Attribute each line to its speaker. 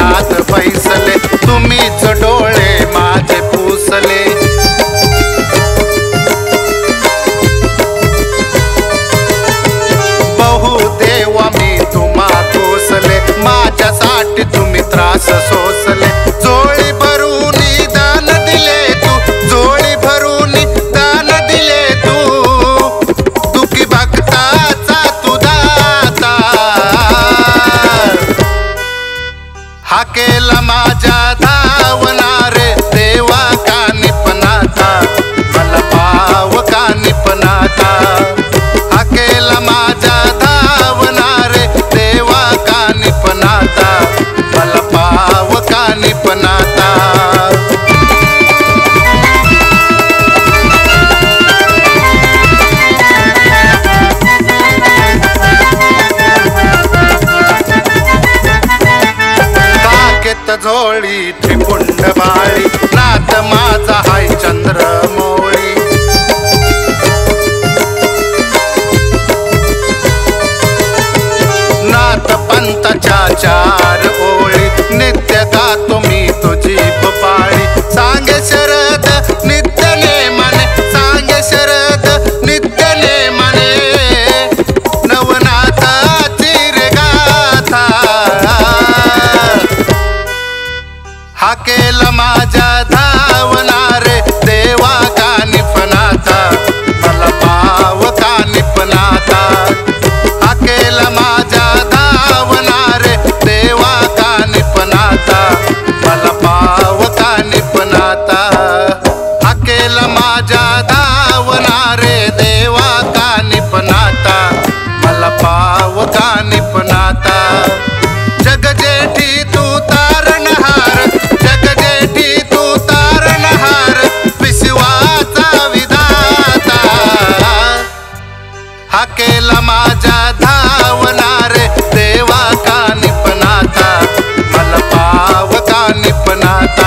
Speaker 1: मनात बैसले तुम्हीच डोळे माझे पुसले बहुदेवा मी तुम्हा कोसले माझ्यासाठी तुम्ही त्रास सोसले जोळी भरून दान दिले तू जोळी भरून दान दिले तू दुखी भक्ताचा तू दाता हा केला माझ्या धावणारे देवा कानिपनाथा मला पाव कानिपनाथा हा केला माझ्या धावणारे देवा कानिपनाथा मला पाव कानिपनाथा झोळी त्रिपुंड बाळी नाथ माझा हाय चंद्रमौळी नाथ पंथाच्या चार ओळी नित्य गातो मी तुझी पाळी सांगे शरद नित्य नेमाने सांगे शरद नित्य नेमाने नवनाथाची रे गाथा हा केला माझ्या धावणारे देवा कानिपनाथा मला पाव कानिपनाथा हा केला माझ्या धावणारे देवा कानिपनाथा मला पाव कानिपनाथा हा केला माझ्या धावणारे देवा कानिपनाथा मला पाव कानिपनाथा जगजेठी तू तारणहार जगजेठी तू तारणहार विश्वाचा विधाता हा केला माझ्या धावणारे देवा कानिपनाथा मला पाव कानिपनाथा